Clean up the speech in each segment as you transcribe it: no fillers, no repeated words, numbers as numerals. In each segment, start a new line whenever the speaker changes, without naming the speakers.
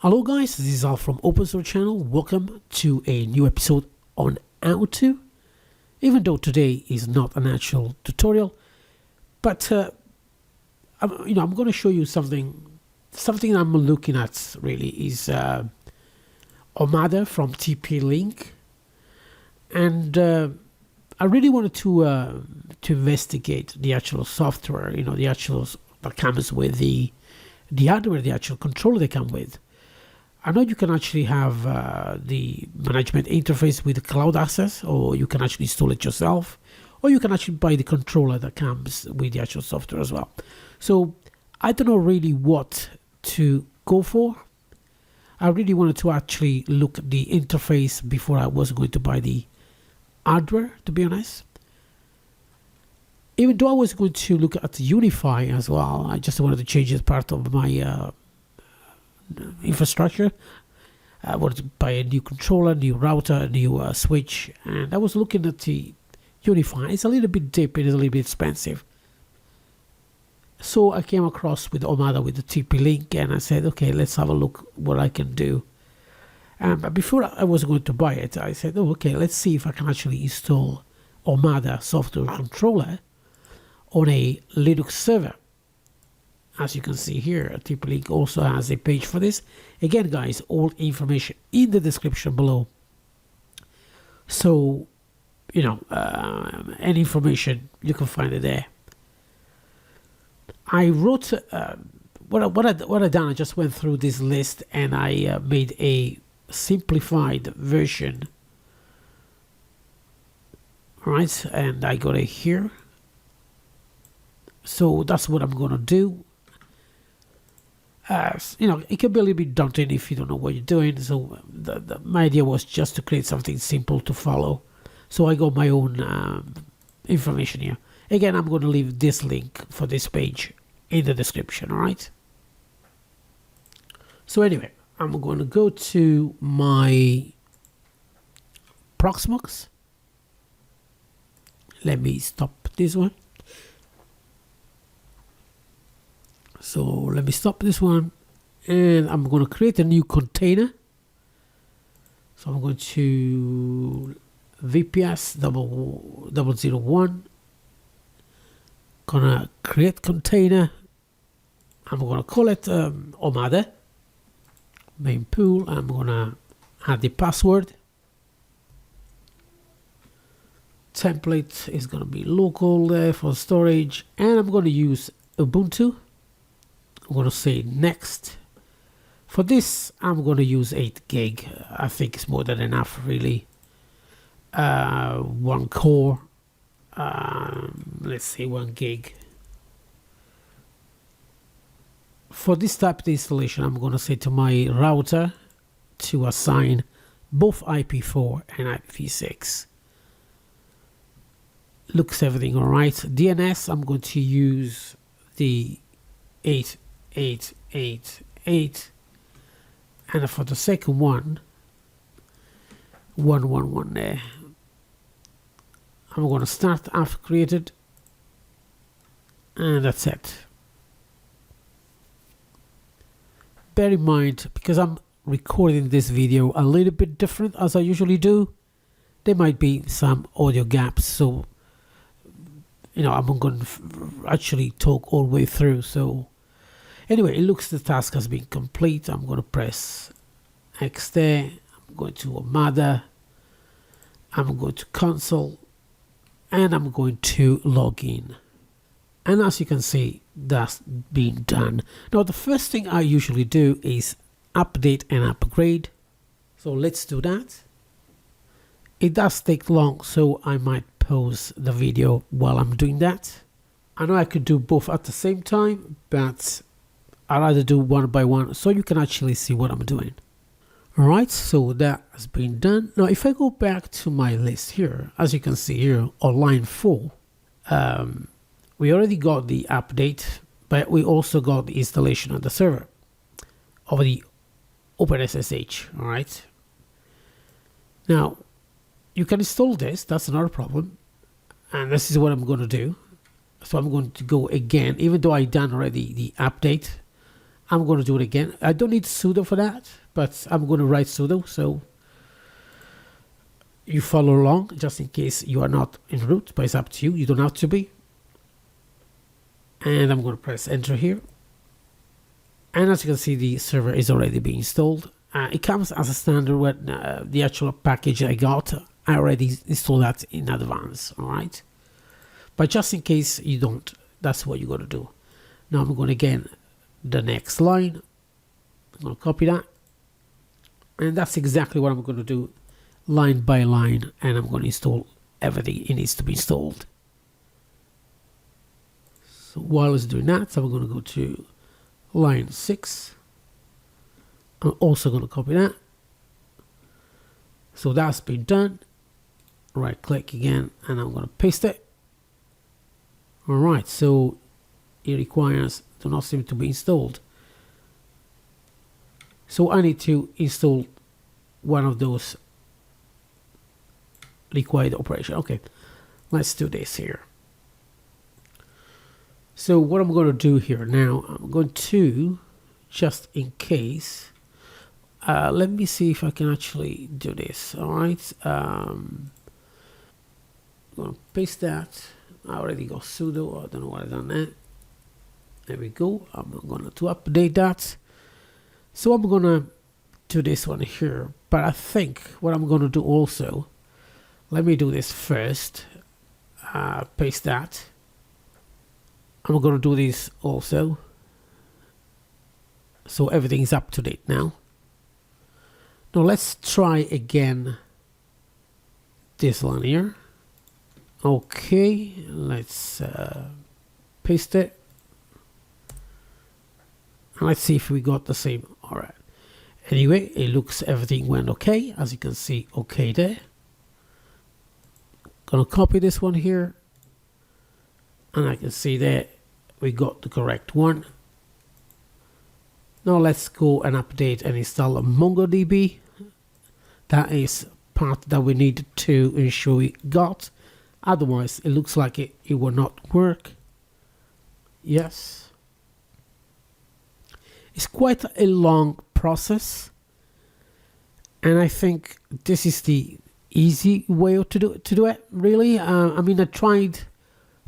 Hello guys, this is Al from Open Source Channel. Welcome to a new episode on how to, even though today is not an actual tutorial, but I'm going to show you something I'm looking at really is Omada from TP-Link, and I really wanted to investigate the actual software, the actual that comes with the hardware, the actual controller they come with. I know you can actually have the management interface with the cloud access, or you can actually install it yourself, or you can actually buy the controller that comes with the actual software as well. So I don't know really what to go for. I really wanted to actually look at the interface before I was going to buy the hardware, to be honest. Even though I was going to look at Unify as well, I just wanted to change it part of my infrastructure. I wanted to buy a new controller, new router, a new switch, and I was looking at the Unify. It's a little bit deep, it is a little bit expensive. So I came across with Omada with the TP-Link, and I said, okay, let's have a look what I can do. But before I was going to buy it, I said, oh, okay, let's see if I can actually install Omada software controller on a Linux server. As you can see here, TP-Link also has a page for this. Again, guys, all information in the description below. So, any information, you can find it there. I wrote, what I done, I just went through this list and I made a simplified version. Alright, and I got it here. So that's what I'm going to do. It can be a little bit daunting if you don't know what you're doing. So my idea was just to create something simple to follow. So I got my own information here. Again, I'm going to leave this link for this page in the description. All right. So anyway, I'm going to go to my Proxmox. Let me stop this one. So let me stop this one, and I'm going to create a new container. So I'm going to VPS 001. Gonna create container. I'm going to call it Omada main pool. I'm going to add the password. Template is going to be local there for storage, and I'm going to use Ubuntu. I'm going to say next. For this, I'm going to use 8 gig. I think it's more than enough, really. 1 core. Let's say 1 gig. For this type of installation, I'm going to say to my router to assign both IP4 and IPv6. Looks everything all right. DNS, I'm going to use the 8888, and for the second one, 111 there. I'm going to start after created, and that's it. Bear in mind, because I'm recording this video a little bit different as I usually do, there might be some audio gaps, so I'm going to actually talk all the way through. So anyway, it looks the task has been complete. I'm going to press X there. I'm going to Omada. I'm going to console, and I'm going to log in. And as you can see, that's been done. Now, the first thing I usually do is update and upgrade. So let's do that. It does take long, so I might pause the video while I'm doing that. I know I could do both at the same time, but I'd rather do one by one so you can actually see what I'm doing. Alright, so that has been done. Now if I go back to my list here, as you can see here on line 4, we already got the update, but we also got the installation on the server of the OpenSSH. Alright, now you can install this, that's not a problem, and this is what I'm going to do. So I'm going to go again, even though I done already the update, I'm going to do it again. I don't need sudo for that, but I'm going to write sudo, so you follow along just in case you are not en route, but it's up to you. You don't have to be. And I'm going to press enter here. And as you can see, the server is already being installed. It comes as a standard when the actual package I got. I already installed that in advance, all right? But just in case you don't, that's what you're going to do. Now I'm going to again the next line. I'm going to copy that. And that's exactly what I'm going to do line by line. And I'm going to install everything it needs to be installed. So while it's doing that, I'm going to go to line 6. I'm also going to copy that. So that's been done. Right click again and I'm going to paste it. Alright, so it requires do not seem to be installed. So I need to install one of those required operation. Okay, let's do this here. So what I'm going to do here now, I'm going to, just in case, let me see if I can actually do this. All right, I'm going to paste that. I already got sudo. I don't know why I've done that. There we go. I'm going to update that. So I'm going to do this one here. But I think what I'm going to do also, let me do this first. Paste that. I'm going to do this also. So everything's up to date now. Now let's try again this one here. Okay, let's paste it. And let's see if we got the same. All right. Anyway, it looks everything went okay. As you can see, okay there. Gonna copy this one here. And I can see that we got the correct one. Now let's go and update and install a Mongodb. That is part that we need to ensure we got. Otherwise, it looks like it will not work. Yes. It's quite a long process. And I think this is the easy way to do it, really. I mean, I tried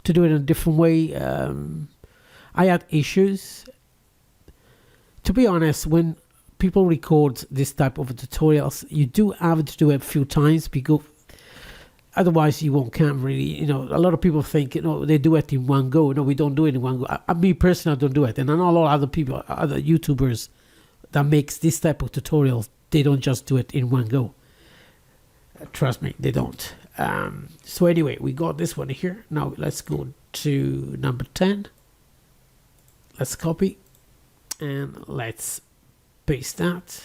to do it in a different way. I had issues. To be honest, when people record this type of tutorials, you do have to do it a few times because otherwise you can't really, a lot of people think, they do it in one go. No, we don't do it in one go. Me personally, I don't do it. And I know a lot of other people, other YouTubers that makes this type of tutorials, they don't just do it in one go. Trust me, they don't. So anyway, we got this one here. Now let's go to number 10. Let's copy and let's paste that.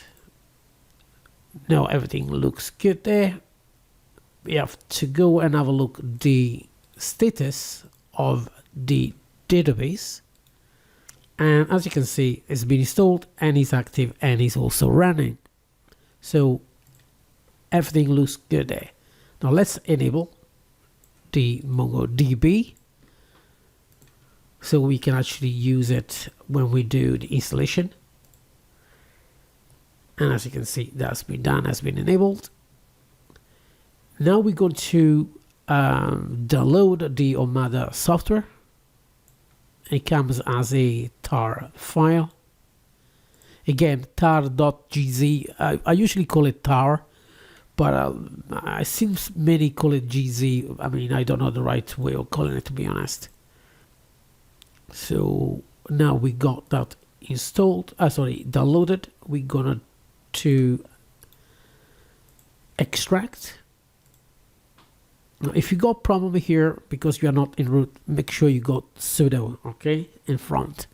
Now everything looks good there. We have to go and have a look at the status of the database. And as you can see, it's been installed and it's active and it's also running. So everything looks good there. Now let's enable the MongoDB so we can actually use it when we do the installation. And as you can see, that's been done, has been enabled. Now we're going to download the Omada software. It comes as a tar file. Again, tar.gz. I usually call it tar, but I seems many call it gz. I mean, I don't know the right way of calling it, to be honest. So now we got that installed. Downloaded. We're gonna to extract. Now, if you got problem here because you are not in root, make sure you got sudo, okay, in front.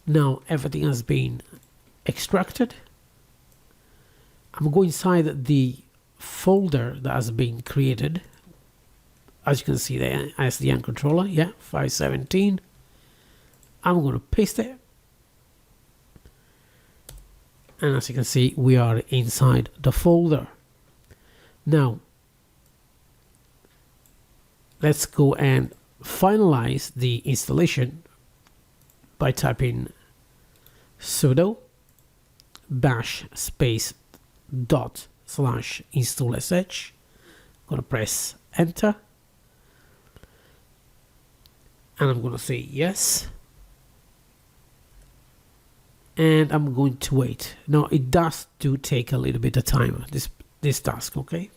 Now everything has been extracted. I'm going inside the folder that has been created. As you can see there, as the controller, 517. I'm going to paste it. And as you can see, we are inside the folder. Now, let's go and finalize the installation. by typing sudo bash space dot slash install sh. I'm going to press enter, and I'm going to say yes, and I'm going to wait. Now it does take a little bit of time, this task, okay?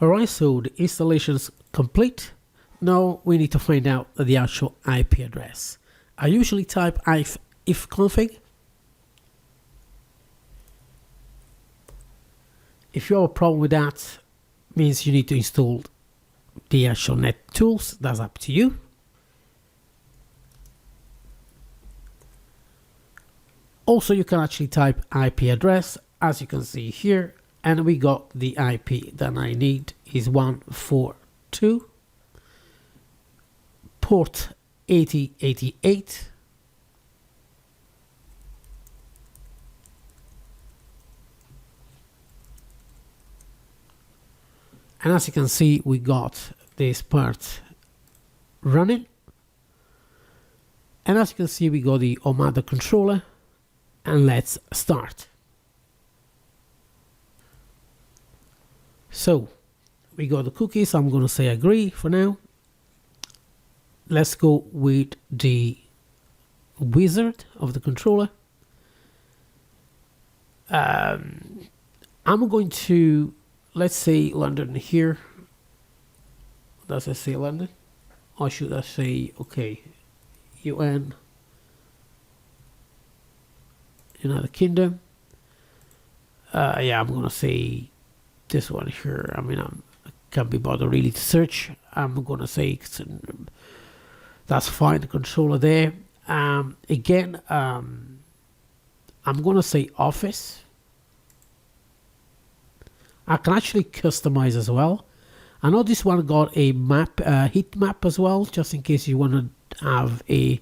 Alright, so the installation is complete. Now we need to find out the actual IP address. I usually type ifconfig. If you have a problem with that, means you need to install the actual net tools. That's up to you. Also, you can actually type IP address, as you can see here, and we got the IP that I need is 142, port 8088, and as you can see, we got this part running, and as you can see, we got the Omada controller. And let's start. So we got the cookies. I'm going to say agree for now. Let's go with the wizard of the controller. I'm going to, let's say London here. Does it say London? Or should I say, okay, UN, United Kingdom. Yeah, I'm gonna say this one here. I mean, I can't be bothered really to search. I'm gonna say that's fine. The controller there. Again, I'm gonna say Office. I can actually customize as well. I know this one got a map, heat map as well, just in case you want to have a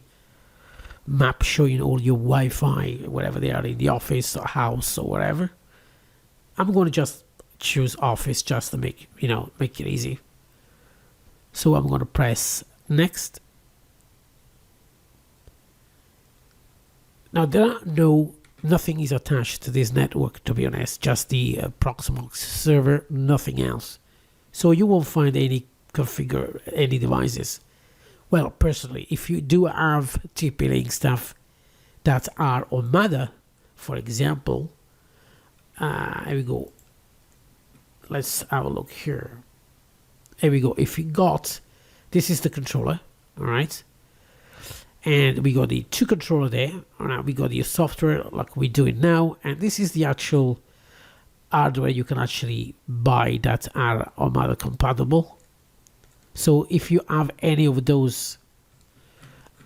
map showing all your Wi-Fi, wherever they are in the office or house or whatever. I'm going to just choose Office just to make it easy. So I'm going to press next. Now there are nothing is attached to this network, to be honest, just the Proxmox server, nothing else. So you won't find any devices. Well, personally, if you do have TP-Link stuff that are Omada, for example, here we go. Let's have a look here. Here we go. If you got, this is the controller, all right? And we got the two controller there. All right, we got the software like we're doing now, and this is the actual hardware you can actually buy that are Omada compatible. So if you have any of those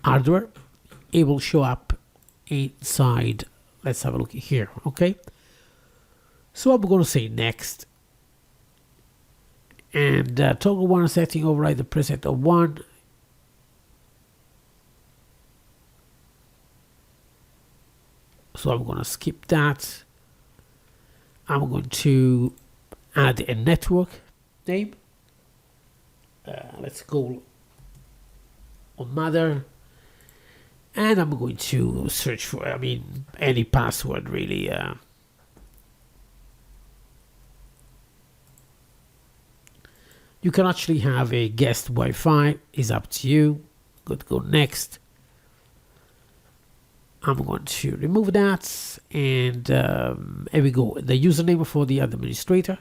hardware, it will show up inside. Let's have a look here, okay? So I'm going to say next. And toggle one setting, override the preset of 1. So I'm going to skip that. I'm going to add a network name. Let's go on Mother, and I'm going to search for, any password really. You can actually have a guest Wi-Fi, is up to you. Good, go next. I'm going to remove that, and here we go. The username for the administrator.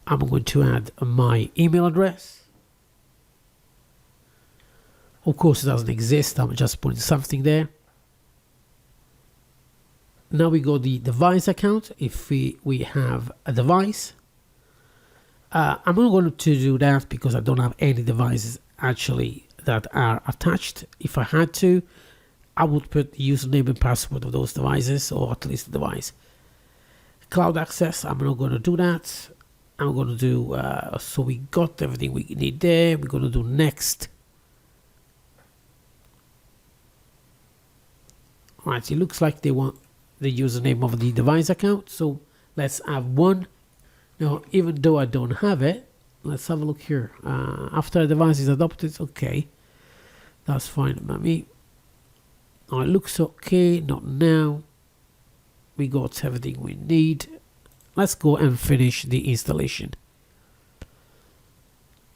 I'm going to add my email address. Of course, it doesn't exist. I'm just putting something there. Now we go the device account. If we have a device, I'm not going to do that because I don't have any devices actually that are attached. If I had to, I would put the username and password of those devices, or at least the device. Cloud access, I'm not going to do that. I'm going to do, so we got everything we need there. We're going to do next. All right, it looks like they want the username of the device account. So let's have one. Now, even though I don't have it, let's have a look here. After a device is adopted, okay, that's fine by me. Now it looks okay, not now. We got everything we need. Let's go and finish the installation.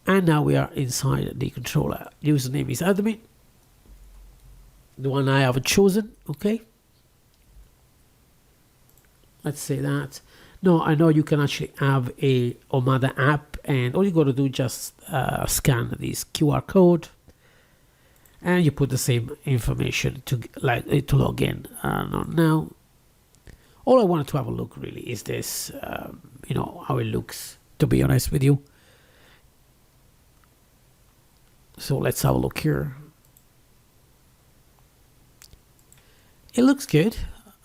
And now we are inside the controller. Username is admin, the one I have chosen. Okay, let's say that. Now I know you can actually have a Omada app, and all you got to do is just scan this QR code, and you put the same information to log in. Now, all I wanted to have a look really is this, you know, how it looks. To be honest with you. So let's have a look here. It looks good,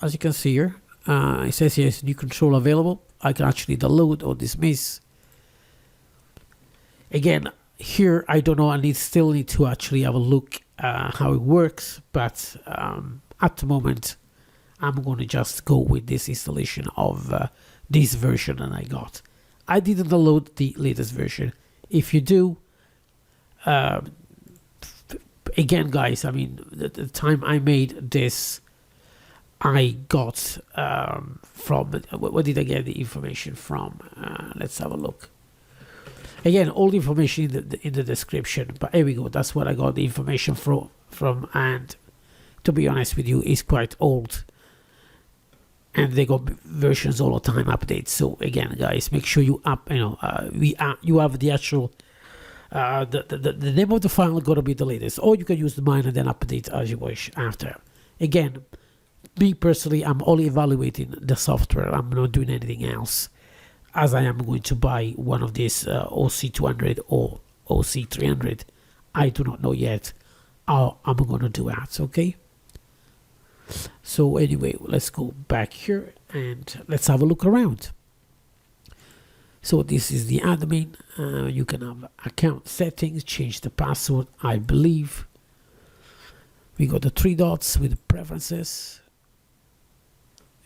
as you can see here. It says here, new control available. I can actually download or dismiss. Again, here I don't know. I still need to actually have a look how it works. But at the moment, I'm going to just go with this installation of this version that I got. I didn't download the latest version. If you do, again, guys, I mean, the time I made this, I got from, where did I get the information from? Let's have a look. Again, all the information in the description, but here we go. That's what I got the information from, and to be honest with you, it's quite old, and they got versions all the time updates. So again, guys, make sure you you have the actual the name of the file got to be the latest, or you can use the mine and then update as you wish after. Again, me personally, I'm only evaluating the software. I'm not doing anything else, as I am going to buy one of these OC200 or OC300. I do not know yet how I'm going to do that. Okay. So anyway, let's go back here and let's have a look around. So this is the admin. You can have account settings, change the password, I believe. We got the 3 dots with the preferences.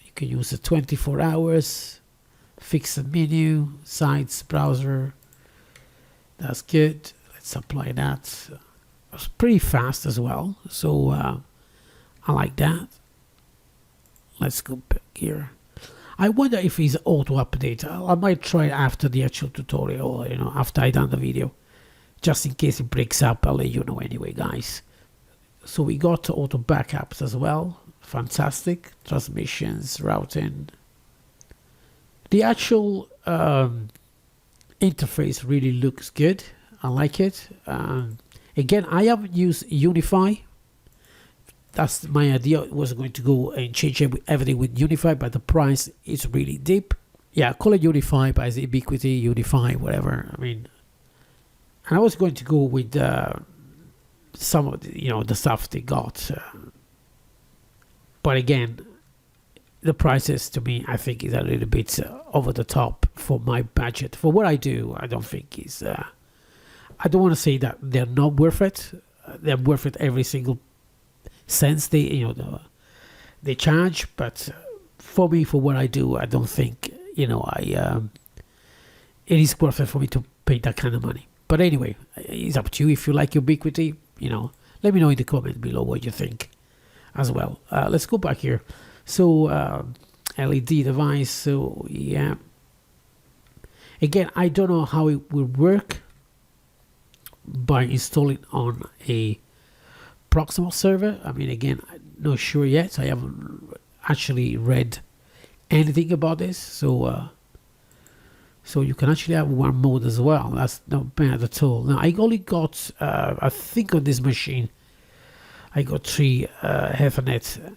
You can use the 24 hours, fix the menu, sites, browser. That's good. Let's apply that. It's pretty fast as well. So I like that. Let's go back here. I wonder if it's auto update. I might try it after the actual tutorial, you know, after I done the video, just in case it breaks up. I'll let you know anyway, guys. So we got auto backups as well. Fantastic. Transmissions, routing. The actual interface really looks good. I like it. Again, I haven't used Unify. That's my idea. It was going to go and change everything with Unify, but the price is really deep. Yeah, call it Unify, but it's Ubiquity, Unify, whatever. I mean, and I was going to go with some of the, you know, the stuff they got. But again, the prices to me, I think, is a little bit over the top for my budget. For what I do, I don't think is. I don't want to say that they're not worth it. They're worth it every single cents they charge, but for me, for what I do, I don't think it is worth it for me to pay that kind of money. But anyway, it's up to you. If you like Ubiquity, let me know in the comment below what you think as well. Let's go back here. So LED device. So yeah, again, I don't know how it will work by installing on a Proximal server. I mean, again, I'm not sure yet. I haven't actually read anything about this. So so you can actually have one mode as well. That's not bad at all. Now I only got I think on this machine I got 3 Ethernet.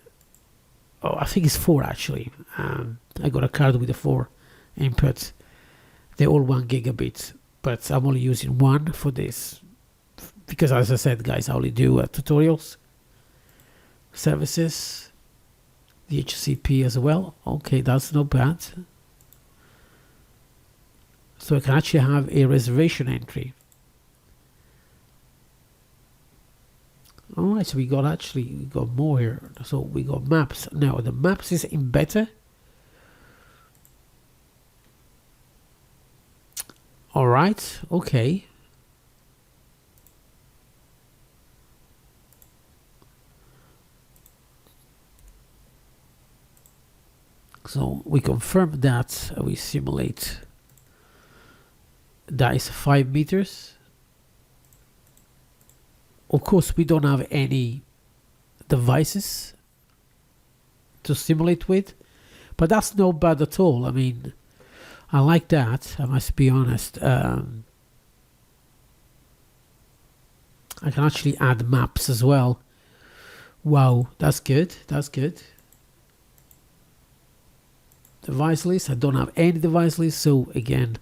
Oh, I think it's 4 actually. I got a card with the 4 inputs. They're all 1 gigabit, but I'm only using 1 for this because, as I said, guys, I only do tutorials, services, DHCP as well. Okay, that's not bad. So I can actually have a reservation entry. Alright, so we got more here. So we got maps. Now the maps is in beta. All right, okay. So we confirm that we simulate that is 5 meters. Of course, we don't have any devices to simulate with, but that's not bad at all. I mean, I like that, I must be honest. I can actually add maps as well. Wow, that's good, that's good. Device list, I don't have any device list, so again,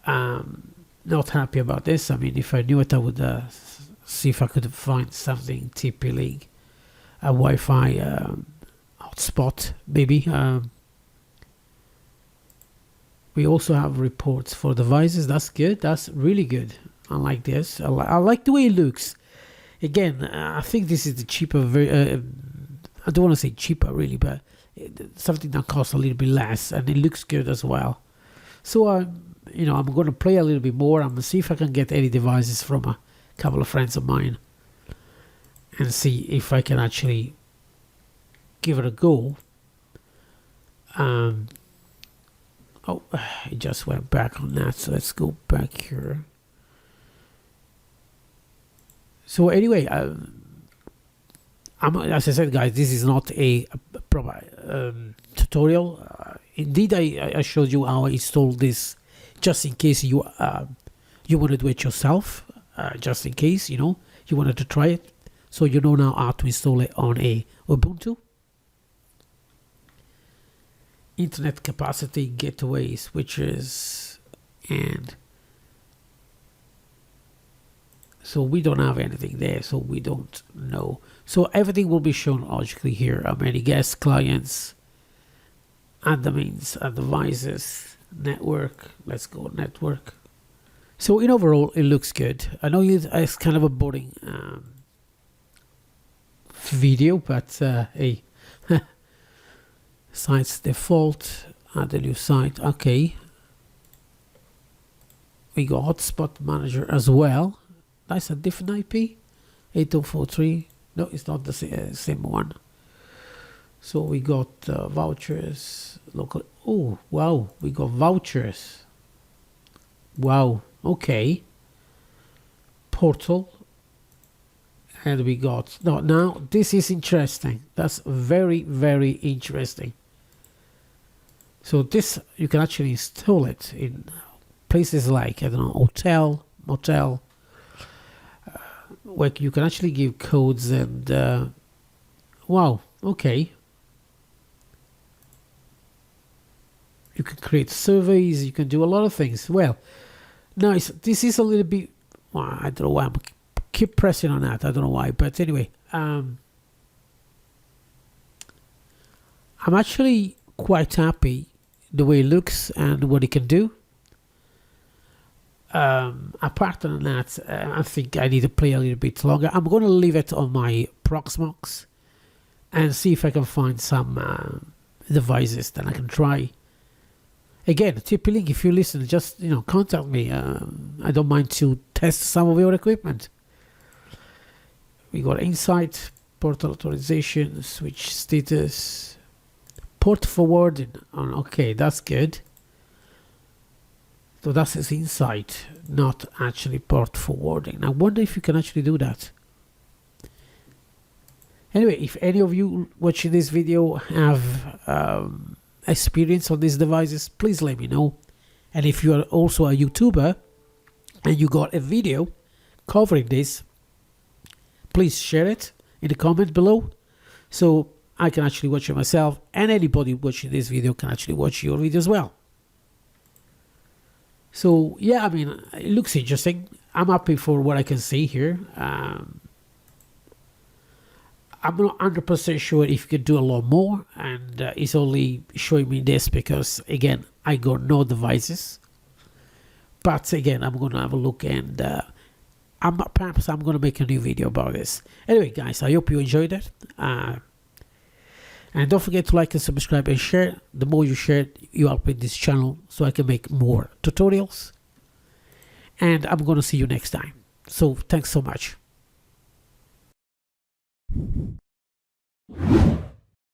not happy about this. I mean, if I knew it, I would see if I could find something TP-Link, a Wi-Fi hotspot maybe. We also have reports for devices. That's good, that's really good. I like this. I like the way it looks. Again, I think this is the cheaper I don't want to say cheaper really, but something that costs a little bit less, and it looks good as well. So you know, I'm going to play a little bit more. I'm going to see if I can get any devices from a couple of friends of mine and see if I can actually give it a go. Oh, it just went back on that, so let's go back here. So anyway, as I said, guys, this is not a proper tutorial. Indeed, I showed you how I installed this just in case you want to do it yourself, just in case, you know, you wanted to try it. So you know now how to install it on a Ubuntu. Internet capacity, gateway, switches, and so we don't have anything there, so we don't know. So everything will be shown logically here. How many guest clients, admins, devices, network. Let's go network. So in overall, it looks good. I know it's kind of a boring video, but hey, sites default, add a new site. Okay, we got hotspot manager as well. That's a different IP, 8043. No, it's not the same one. So we got vouchers, local. Oh wow, we got vouchers. Wow, okay. Portal, and we got no. Now this is interesting. That's very, very interesting. So this, you can actually install it in places like, I don't know, hotel, motel, where you can actually give codes and wow, okay. You can create surveys, you can do a lot of things. Well, nice. This is a little bit, well, I don't know why I'm keep pressing on that. I don't know why, but anyway, I'm actually quite happy the way it looks and what it can do. Apart from that, I think I need to play a little bit longer. I'm going to leave it on my Proxmox and see if I can find some devices that I can try. Again, TP-Link, if you listen, just, you know, contact me. I don't mind to test some of your equipment. We got insight, port authorization, switch status, port forwarding. Okay, that's good. So that's his insight, not actually port forwarding. I wonder if you can actually do that. Anyway, if any of you watching this video have experience on these devices, please let me know. And if you are also a YouTuber and you got a video covering this, please share it in the comment below so I can actually watch it myself, and anybody watching this video can actually watch your video as well. So yeah, I mean, it looks interesting. I'm happy for what I can see here. I'm not 100% sure if you could do a lot more, and it's only showing me this because, again, I got no devices. But again, I'm going to have a look, and perhaps I'm going to make a new video about this. Anyway, guys, I hope you enjoyed it. And don't forget to like and subscribe and share. The more you share, you help with this channel so I can make more tutorials. And I'm going to see you next time. So thanks so much.